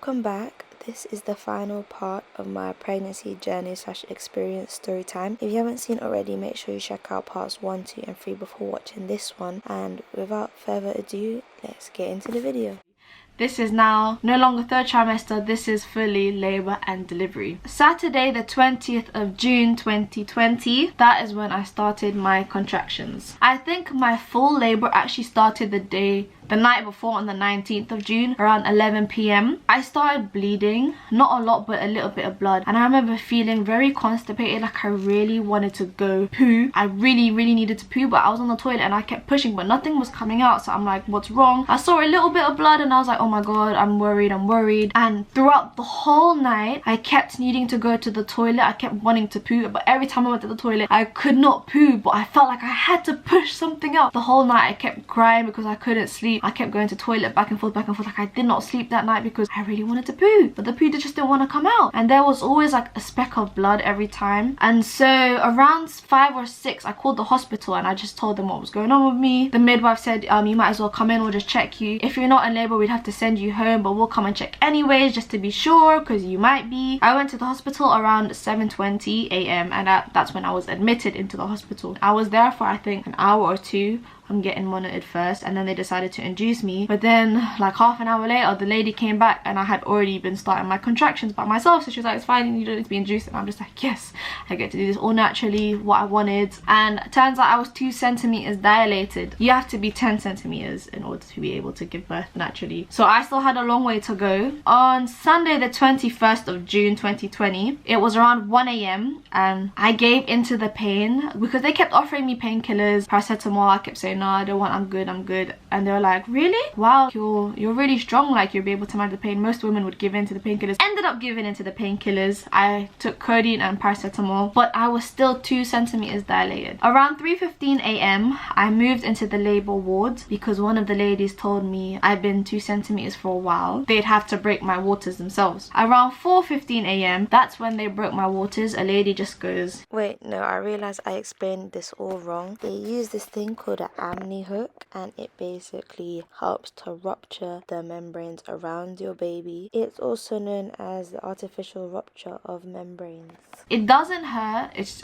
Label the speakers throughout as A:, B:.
A: Welcome back. This is the final part of my pregnancy journey / experience story time. If you haven't seen it already, make sure you check out parts 1, 2 and 3 before watching this one. And without further ado, let's get into the video.
B: This is now no longer third trimester, this is fully labour and delivery. Saturday the 20th of June 2020, that is when I started my contractions. I think my full labour actually started the night before on the 19th of June around 11 p.m. I started bleeding, not a lot but a little bit of blood, and I remember feeling very constipated, like I really wanted to go poo. I really needed to poo, but I was on the toilet and I kept pushing but nothing was coming out, so I'm like, what's wrong? I saw a little bit of blood and I was like, oh my god, I'm worried. And throughout the whole night I kept needing to go to the toilet. I kept wanting to poo, but every time I went to the toilet I could not poo, but I felt like I had to push something out. The whole night I kept crying because I couldn't sleep. I kept going to toilet back and forth, like I did not sleep that night because I really wanted to poo, but the poo just didn't want to come out, and there was always like a speck of blood every time. And so around 5 or 6 I called the hospital and I just told them what was going on with me. The midwife said, you might as well come in, we'll just check you. If you're not in labor we'd have to send you home, but we'll come and check anyways just to be sure, because you might be. I went to the hospital around 7:20 a.m. and that's when I was admitted into the hospital. I was there for I think an hour or two. I'm getting monitored first, and then they decided to induce me, but then like half an hour later the lady came back and I had already been starting my contractions by myself, so she was like, it's fine, you don't need to be induced. And I'm just like, yes, I get to do this all naturally, what I wanted. And it turns out I was 2 centimeters dilated. You have to be 10 centimeters in order to be able to give birth naturally, so I still had a long way to go. On Sunday the 21st of June 2020, it was around 1 a.m. and I gave into the pain because they kept offering me painkillers, paracetamol. I kept saying, no, I don't want, I'm good. And they were like, really? Wow, you're really strong, like you'll be able to manage the pain. Most women would give in to the painkillers. Ended up giving into the painkillers. I took codeine and paracetamol, but I was still 2 centimeters dilated. Around 3:15 a.m. I moved into the labor ward because one of the ladies told me I've been 2 centimeters for a while, they'd have to break my waters themselves. Around 4:15 a.m. that's when they broke my waters. A lady just goes,
A: Wait, no, I realized I explained this all wrong. They use this thing called an amni hook, and it basically helps to rupture the membranes around your baby. It's also known as the artificial rupture of membranes.
B: It doesn't hurt, it's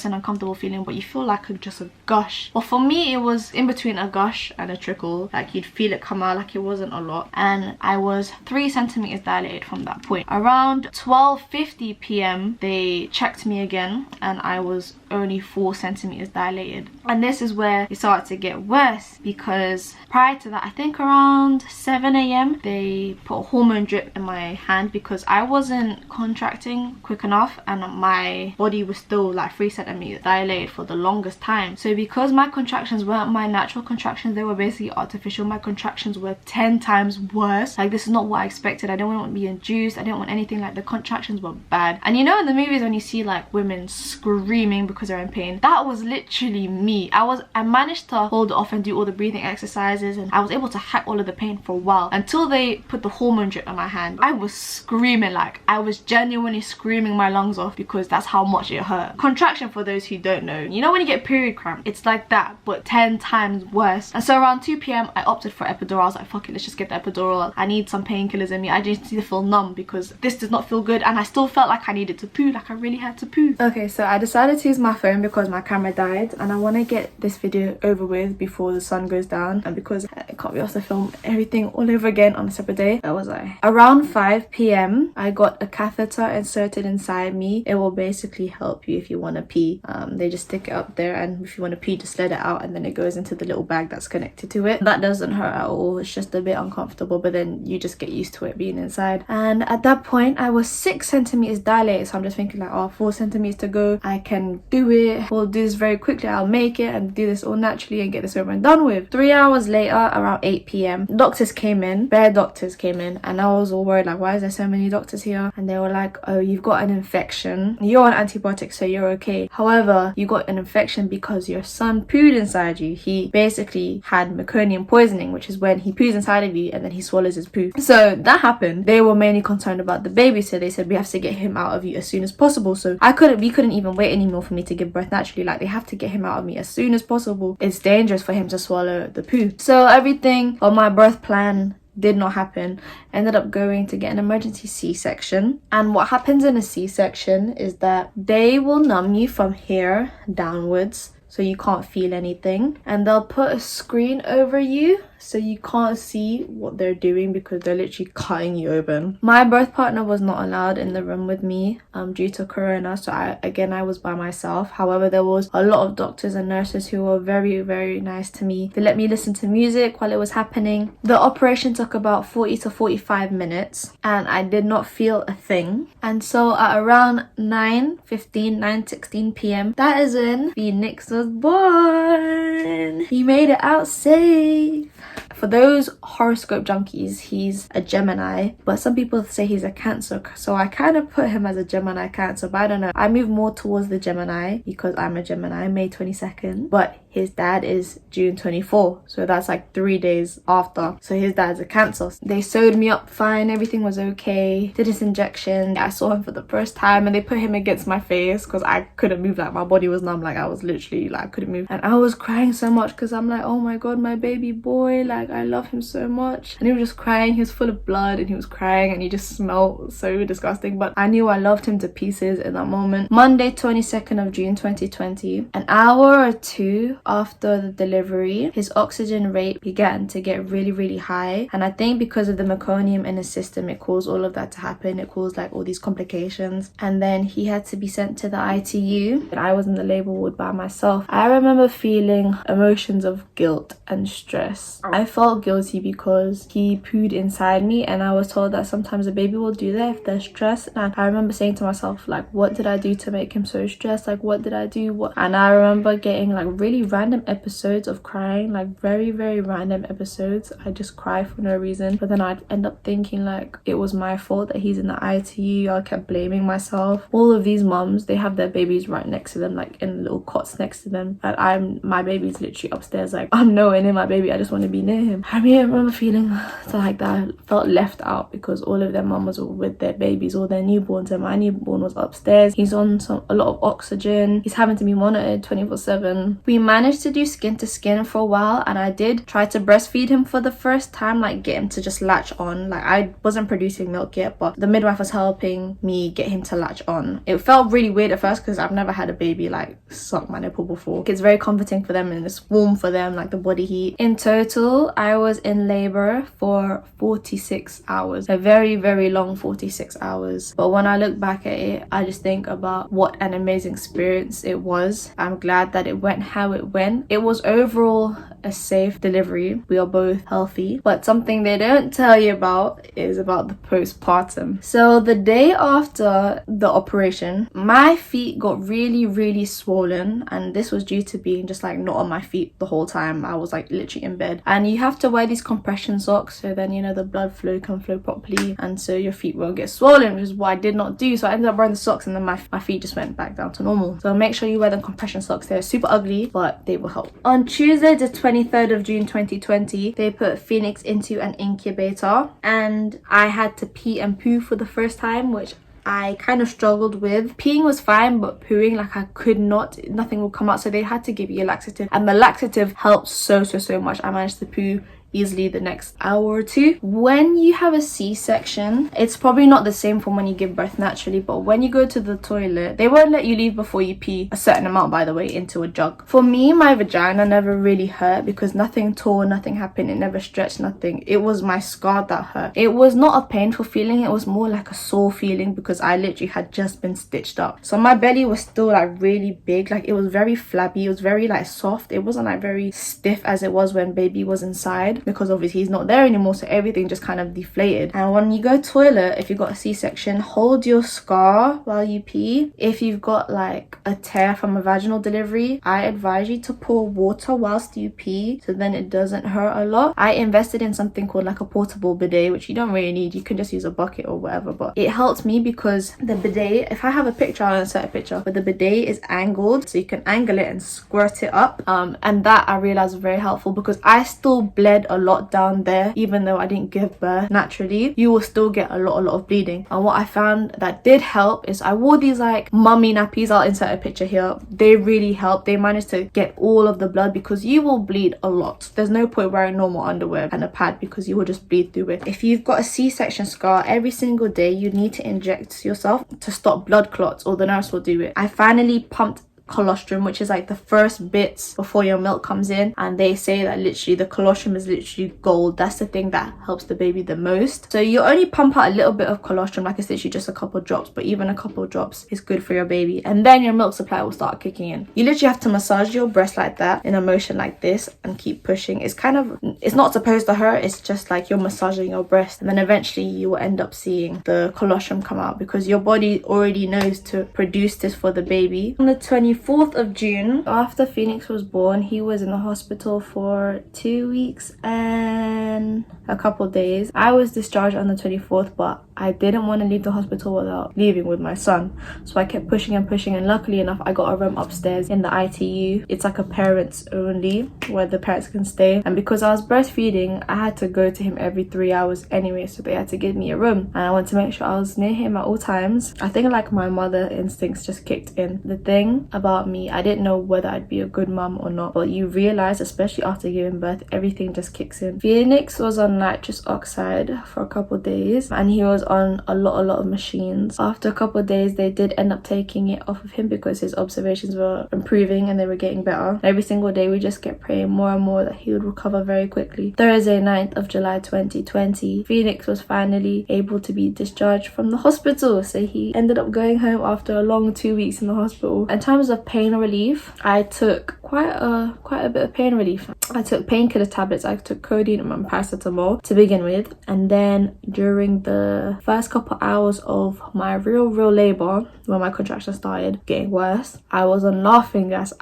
B: an uncomfortable feeling, but you feel like just a gush. Well, for me it was in between a gush and a trickle, like you'd feel it come out, like it wasn't a lot, and I was 3 centimeters dilated from that point. Around 12:50 p.m. they checked me again and I was only 4 centimeters dilated, and this is where it started to get worse, because prior to that, I think around 7 a.m. they put a hormone drip in my hand because I wasn't contracting quick enough and my body was still like 3 centimeters dilated for the longest time. So because my contractions weren't my natural contractions, they were basically artificial, my contractions were 10 times worse. Like, this is not what I expected. I didn't want to be induced, I didn't want anything. Like, the contractions were bad. And you know in the movies when you see like women screaming because they're in pain, that was literally me. I managed to hold it off and do all the breathing exercises, and I was able to hack all of the pain for a while until they put the hormone drip in my hand. I was screaming, like I was genuinely screaming my lungs off because that's how much it hurt. Contraction, for those who don't know, you know when you get period cramp, it's like that but 10 times worse. And so around 2 p.m. I opted for epidural. I was like, fuck it, let's just get the epidural. I need some painkillers in me. I just need to feel numb because this does not feel good, and I still felt like I needed to poo, like I really had to poo. Okay, so I decided to use my phone because my camera died and I want to get this video over with before the sun goes down, and because I can't be asked to film everything all over again on a separate day. That was around 5 p.m. I got a catheter inserted inside me. It will basically help you if you want to pee. They just stick it up there, and if you want to pee just let it out, and then it goes into the little bag that's connected to it. That doesn't hurt at all, it's just a bit uncomfortable, but then you just get used to it being inside. And at that point I was 6 centimeters dilated, so I'm just thinking like, oh, 4 centimeters to go, I can do it, we'll do this very quickly, I'll make it and do this all naturally and get this over and done with. 3 hours later, around 8 p.m. doctors came in, bare doctors came in, and I was all worried like, why is there so many doctors here? And they were like, oh, you've got an infection, you're on antibiotics so you're okay, however you got an infection because your son pooed inside you. He basically had meconium poisoning, which is when he poos inside of you and then he swallows his poo. So that happened. They were mainly concerned about the baby, so they said we have to get him out of you as soon as possible. So we couldn't even wait anymore for me to give birth naturally. Like, they have to get him out of me as soon as possible. It's dangerous for him to swallow the poo. So everything on my birth plan did not happen. Ended up going to get an emergency C-section. And what happens in a C-section is that they will numb you from here downwards, so you can't feel anything, and they'll put a screen over you so you can't see what they're doing because they're literally cutting you open. My birth partner was not allowed in the room with me due to corona, so I was by myself. However, there was a lot of doctors and nurses who were very, very nice to me. They let me listen to music while it was happening. The operation took about 40 to 45 minutes and I did not feel a thing. And so at around 9:16 p.m, that is when Phoenix was born. He made it out safe. For those horoscope junkies, he's a Gemini, but some people say he's a Cancer, so I kind of put him as a Gemini Cancer, but I don't know. I move more towards the Gemini because I'm a Gemini, May 22nd, but his dad is June 24, so that's like 3 days after. So his dad's a Cancer. They sewed me up fine, everything was okay, did his injection. I saw him for the first time and they put him against my face because I couldn't move, like my body was numb, like I was literally like I couldn't move, and I was crying so much because I'm like, oh my god, my baby boy, like I love him so much. And he was just crying, he was full of blood and he was crying and he just smelled so disgusting, but I knew I loved him to pieces in that moment. Monday 22nd of June 2020, an hour or two after the delivery, his oxygen rate began to get really, really high, and I think because of the meconium in his system, it caused all of that to happen. It caused like all these complications, and then he had to be sent to the ITU and I was in the labor ward by myself. I remember feeling emotions of guilt and stress. I felt guilty because he pooed inside me, and I was told that sometimes a baby will do that if they're stressed, and I remember saying to myself, like, what did I do to make him so stressed? Like, what did I do? What? And I remember getting like really random episodes of crying, like very, very random episodes. I just cry for no reason, but then I'd end up thinking like it was my fault that he's in the ITU. I kept blaming myself. All of these mums, they have their babies right next to them, like in little cots next to them, and my baby's literally upstairs, like I'm nowhere near my baby, I just want to be near him. I remember feeling like that. I felt left out because all of their mamas were with their babies or their newborns, and my newborn was upstairs. He's on a lot of oxygen. He's having to be monitored 24/7. We managed to do skin to skin for a while, and I did try to breastfeed him for the first time, like get him to just latch on. Like I wasn't producing milk yet, but the midwife was helping me get him to latch on. It felt really weird at first because I've never had a baby like suck my nipple before. It's very comforting for them and it's warm for them, like the body heat. In total, I was in labor for 46 hours, a very, very long 46 hours. But when I look back at it, I just think about what an amazing experience it was. I'm glad that it went how it went. It was overall a safe delivery. We are both healthy, but something they don't tell you about is about the postpartum. So the day after the operation, my feet got really, really swollen, and this was due to being just like not on my feet the whole time. I was like literally in bed, and you have to wear these compression socks so then, you know, the blood flow can flow properly and so your feet won't get swollen, which is what I did not do. So I ended up wearing the socks and then my feet just went back down to normal. So make sure you wear the compression socks. They're super ugly, but they will help. On Tuesday the 23rd of June 2020, they put Phoenix into an incubator and I had to pee and poo for the first time, which I kind of struggled with. Peeing was fine, but pooing, like I could not, nothing would come out, so they had to give you a laxative, and the laxative helped so much. I managed to poo easily the next hour or two. When you have a C-section, it's probably not the same from when you give birth naturally, but when you go to the toilet, they won't let you leave before you pee a certain amount, by the way, into a jug. For me, my vagina never really hurt because nothing tore, nothing happened, it never stretched, nothing. It was my scar that hurt. It was not a painful feeling, it was more like a sore feeling because I literally had just been stitched up. So my belly was still like really big, like it was very flabby, it was very like soft. It wasn't like very stiff as it was when baby was inside, because obviously he's not there anymore, so everything just kind of deflated. And when you go toilet, if you've got a C-section, hold your scar while you pee. If you've got like a tear from a vaginal delivery, I advise you to pour water whilst you pee so then it doesn't hurt a lot. I invested in something called like a portable bidet, which you don't really need, you can just use a bucket or whatever, but it helped me because the bidet, if I have a picture, I'll insert a picture, but the bidet is angled so you can angle it and squirt it up, and that I realized was very helpful because I still bled a lot down there. Even though I didn't give birth naturally, you will still get a lot of bleeding. And what I found that did help is I wore these like mummy nappies. I'll insert a picture here. They really help. They managed to get all of the blood, because you will bleed a lot. There's no point wearing normal underwear and a pad, because you will just bleed through it. If you've got a C-section scar, every single day you need to inject yourself to stop blood clots, or the nurse will do it. I finally pumped colostrum, which is like the first bits before your milk comes in, and they say that literally the colostrum is literally gold. That's the thing that helps the baby the most. So you only pump out a little bit of colostrum, like it's literally just a couple drops, but even a couple drops is good for your baby, and then your milk supply will start kicking in. You literally have to massage your breast like that in a motion like this and keep pushing. It's kind of, it's not supposed to hurt, it's just like you're massaging your breast, and then eventually you will end up seeing the colostrum come out, because your body already knows to produce this for the baby. On the 24th of June, after Phoenix was born, he was in the hospital for 2 weeks and a couple days. I was discharged on the 24th, but I didn't want to leave the hospital without leaving with my son, so I kept pushing and pushing, and luckily enough I got a room upstairs in the ITU. It's like a parents only, where the parents can stay, and because I was breastfeeding I had to go to him every 3 hours anyway, so they had to give me a room, and I wanted to make sure I was near him at all times. I think like my mother instincts just kicked in. The thing about me, I didn't know whether I'd be a good mum or not, but you realize, especially after giving birth, everything just kicks in. Phoenix was on nitrous oxide for a couple days, and he was on a lot of machines. After a couple of days they did end up taking it off of him, because his observations were improving and they were getting better. Every single day we just kept praying more and more that he would recover very quickly. Thursday, 9th of July 2020, Phoenix was finally able to be discharged from the hospital, so he ended up going home after a long 2 weeks in the hospital. In terms of pain relief, I took quite a bit of pain relief. I took painkiller tablets. I took codeine and paracetamol to begin with, and then during the first couple hours of my real labor, when my contractions started getting worse, I was on laughing gas.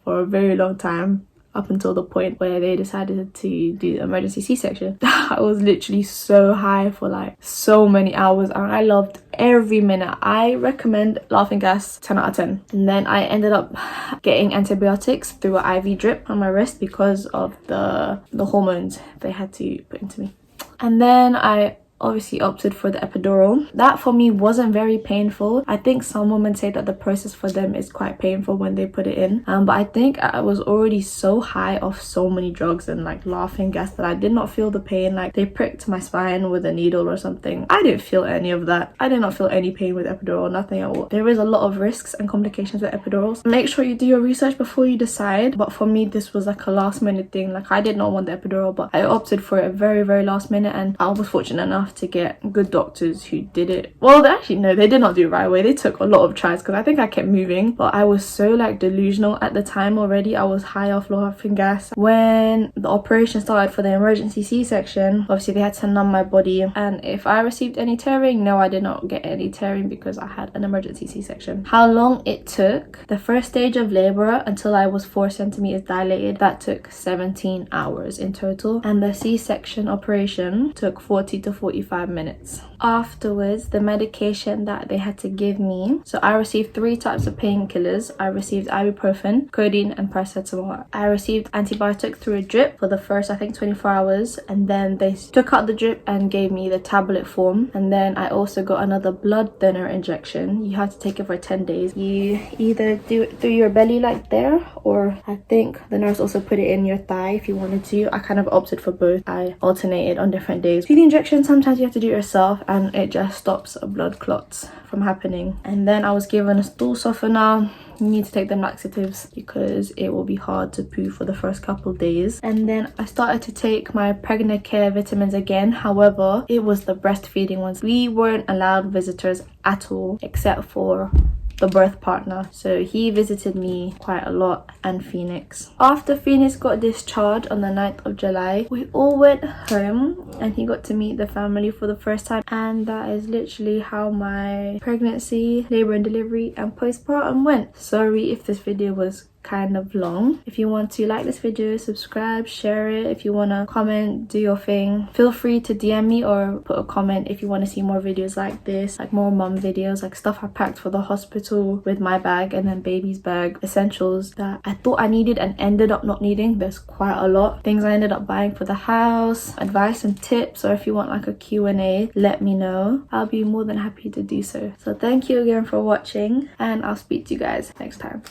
B: For a very long time, up until the point where they decided to do emergency C-section. I was literally so high for like so many hours, and I loved every minute. I recommend laughing gas 10 out of 10. And then I ended up getting antibiotics through an IV drip on my wrist because of the hormones they had to put into me. And then I obviously opted for the epidural. That for me wasn't very painful. I think some women say that the process for them is quite painful when they put it in, but I think I was already so high off so many drugs and like laughing gas that I did not feel the pain. Like they pricked my spine with a needle or something. I didn't feel any of that. I did not feel any pain with epidural, nothing at all. There is a lot of risks and complications with epidurals. Make sure you do your research before you decide, but for me this was like a last minute thing. Like I did not want the epidural, but I opted for it very last minute, and I was fortunate enough to get good doctors who did it. Well, actually no, they did not do it right away. They took a lot of tries, because I think I kept moving, but I was so like delusional at the time already. I was high off laughing gas. When the operation started for the emergency C-section, obviously they had to numb my body, and if I received any tearing, no, I did not get any tearing because I had an emergency C-section. How long it took? The first stage of labor until I was 4 centimeters dilated, that took 17 hours in total, and the C-section operation took 40 to 45 minutes. Afterwards, the medication that they had to give me, so I received 3 types of painkillers. I received ibuprofen, codeine and paracetamol. I received antibiotics through a drip for the first I think 24 hours, and then they took out the drip and gave me the tablet form, and then I also got another blood thinner injection. You have to take it for 10 days. You either do it through your belly like there, or I think the nurse also put it in your thigh if you wanted to. I kind of opted for both. I alternated on different days. For the injection, sometimes you have to do it yourself, and it just stops blood clots from happening. And then I was given a stool softener. You need to take them laxatives because it will be hard to poo for the first couple days. And then I started to take my pregnant care vitamins again. However, it was the breastfeeding ones. We weren't allowed visitors at all except for the birth partner, so he visited me quite a lot, and Phoenix. After Phoenix got discharged on the 9th of July, we all went home and he got to meet the family for the first time, and that is literally how my pregnancy, labor and delivery and postpartum went. Sorry if this video was kind of long. If you want to like this video, subscribe, share it. If you want to comment, do your thing. Feel free to DM me or put a comment if you want to see more videos like this, like more mum videos, like stuff I packed for the hospital with my bag and then baby's bag, essentials that I thought I needed and ended up not needing. There's quite a lot. Things I ended up buying for the house, advice and tips, or if you want like a Q&A, let me know. I'll be more than happy to do so. So thank you again for watching, and I'll speak to you guys next time.